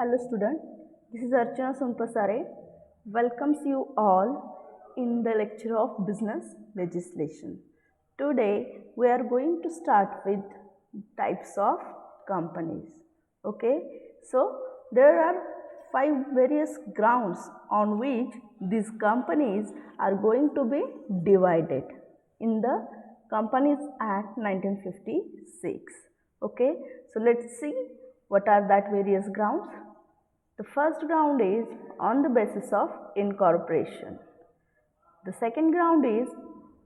Hello student, this is Archana Sunpasare. Welcomes you all in the lecture of business legislation. Today we are going to start with types of companies. Okay, so there are five various grounds on which these companies are going to be divided in the Companies Act 1956. Okay, so let's see what are that various grounds. The first ground is on the basis of incorporation. The second ground is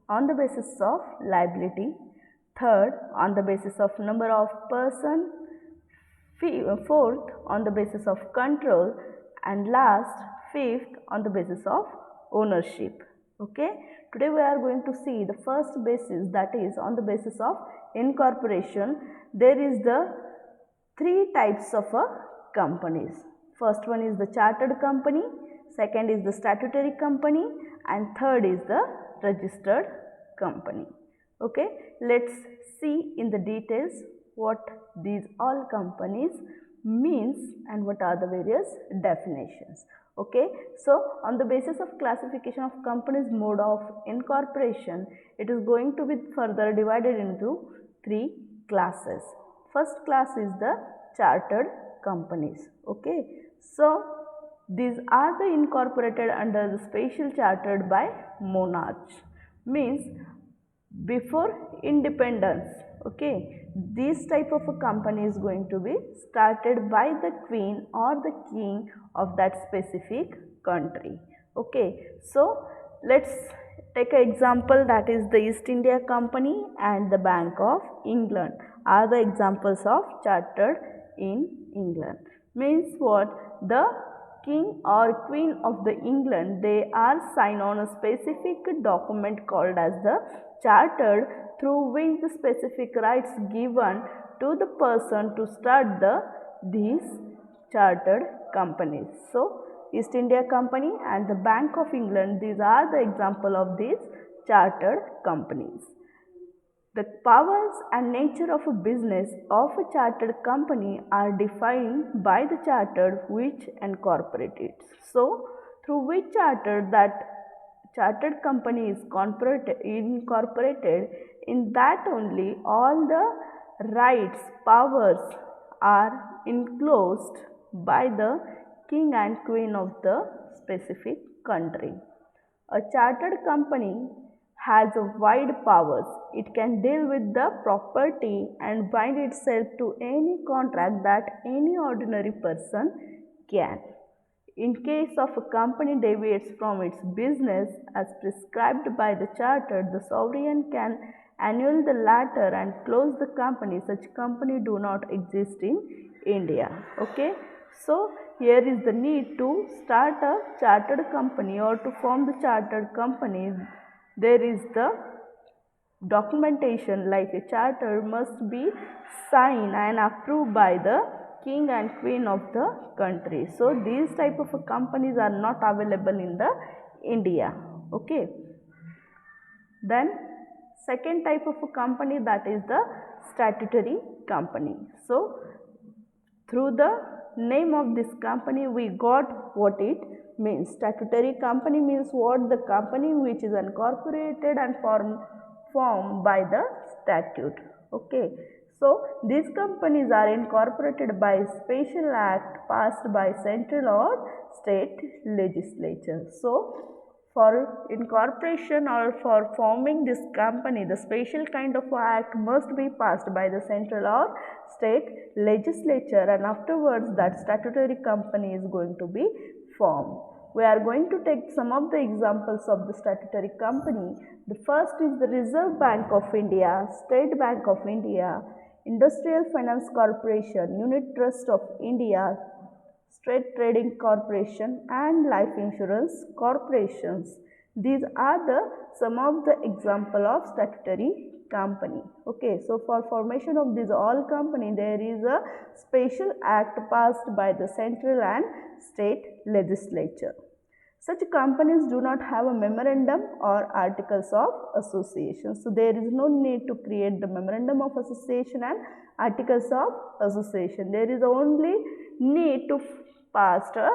on the basis of liability. Third, on the basis of number of person. Fourth, on the basis of control. And last, fifth, on the basis of ownership. Okay, today we are going to see the first basis, that is on the basis of incorporation. There is the three types of companies. First one is the chartered company, second is the statutory company, and third is the registered company. Okay, let's see in the details what these all companies means and what are the various definitions. Okay, so on the basis of classification of companies mode of incorporation, it is going to be further divided into three classes. First class is the chartered companies. Okay, so these are the incorporated under the special chartered by monarch, means before independence. Okay, this type of a company is going to be started by the queen or the king of that specific country. Okay, so let's take an example, that is the East India Company and the Bank of England are the examples of chartered in England. Means what? The king or queen of the England, they are signed on a specific document called as the chartered, through which the specific rights given to the person to start these chartered companies. So East India Company and the Bank of England, these are the example of these chartered companies. The powers and nature of a business of a chartered company are defined by the charter which incorporates it. So, through which charter that chartered company is incorporated, in that only all the rights, powers are enclosed by the king and queen of the specific country. A chartered company has a wide powers. It can deal with the property and bind itself to any contract that any ordinary person can. In case of a company deviates from its business as prescribed by the charter, the sovereign can annul the latter and close the company. Such company do not exist in India. Okay, so here is the need to start a chartered company or to form the chartered company. There is the documentation like a charter must be signed and approved by the king and queen of the country. So these type of companies are not available in the India. Okay, then second type of a company, that is the statutory company. So through the name of this company we got what it means. Statutory company means what? The company which is incorporated and formed by the statute. Okay, so these companies are incorporated by special act passed by central or state legislature. So for incorporation or for forming this company, the special kind of act must be passed by the central or state legislature, and afterwards that statutory company is going to be formed. We are going to take some of the examples of the statutory company. The first is the Reserve Bank of India, State Bank of India, Industrial Finance Corporation, Unit Trust of India, State Trading Corporation and Life Insurance Corporations. These are some of the example of statutory company. Okay, so for formation of these all company, there is a special act passed by the central and state legislature. Such companies do not have a memorandum or articles of association. So there is no need to create the memorandum of association and articles of association. There is only need to pass a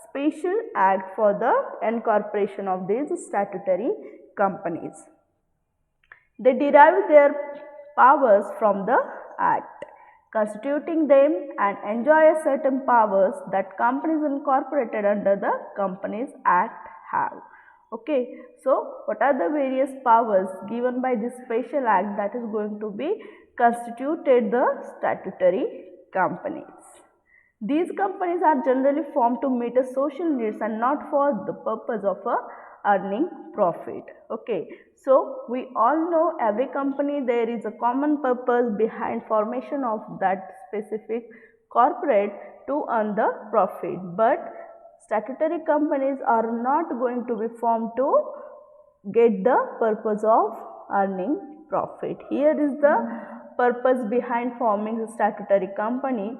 special act for the incorporation of these statutory companies. They derive their powers from the act, constituting them and enjoy certain powers that companies incorporated under the Companies Act have. Okay, so what are the various powers given by this special act that is going to be constituted the statutory companies? These companies are generally formed to meet a social needs and not for the purpose of earning profit. Okay, so we all know every company there is a common purpose behind formation of that specific corporate to earn the profit, but statutory companies are not going to be formed to get the purpose of earning profit. Here is the purpose behind forming a statutory company: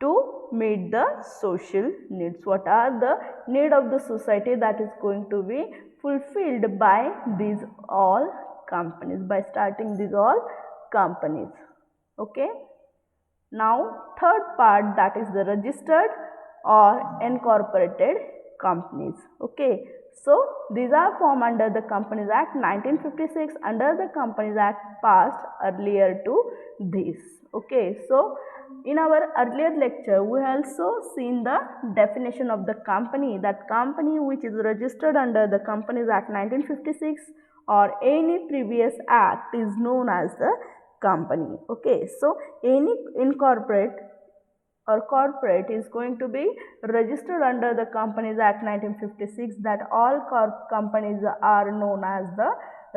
to meet the social needs. What are the need of the society that is going to be fulfilled by these all companies, by starting these all companies. Okay. Now third part, that is the registered or incorporated companies. Okay. So these are formed under the Companies Act 1956, under the Companies Act passed earlier to this. Okay. So in our earlier lecture, we also seen the definition of the company, that company which is registered under the Companies Act 1956 or any previous act is known as the company. Okay, so any incorporate or corporate is going to be registered under the Companies Act 1956, that all companies are known as the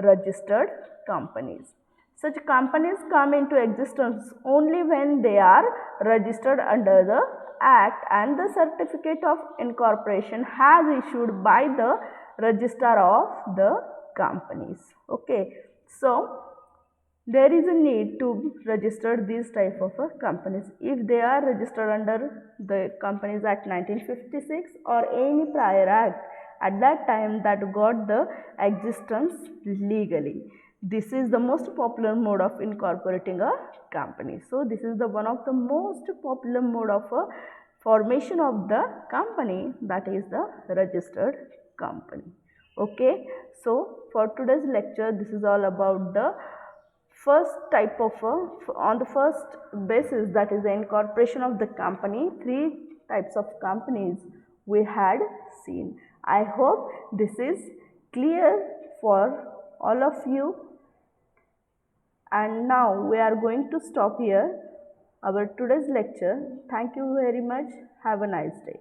registered companies. Such companies come into existence only when they are registered under the Act and the certificate of incorporation has issued by the registrar of the companies. Okay, so there is a need to register these type of companies. If they are registered under the Companies Act 1956 or any prior act at that time that got the existence legally. This is the most popular mode of incorporating a company. So this is the one of the most popular mode of formation of the company, that is the registered company. Okay, so for today's lecture, this is all about the first type of on the first basis, that is the incorporation of the company. Three types of companies we had seen. I hope this is clear for all of you. And now we are going to stop here our today's lecture. Thank you very much. Have a nice day.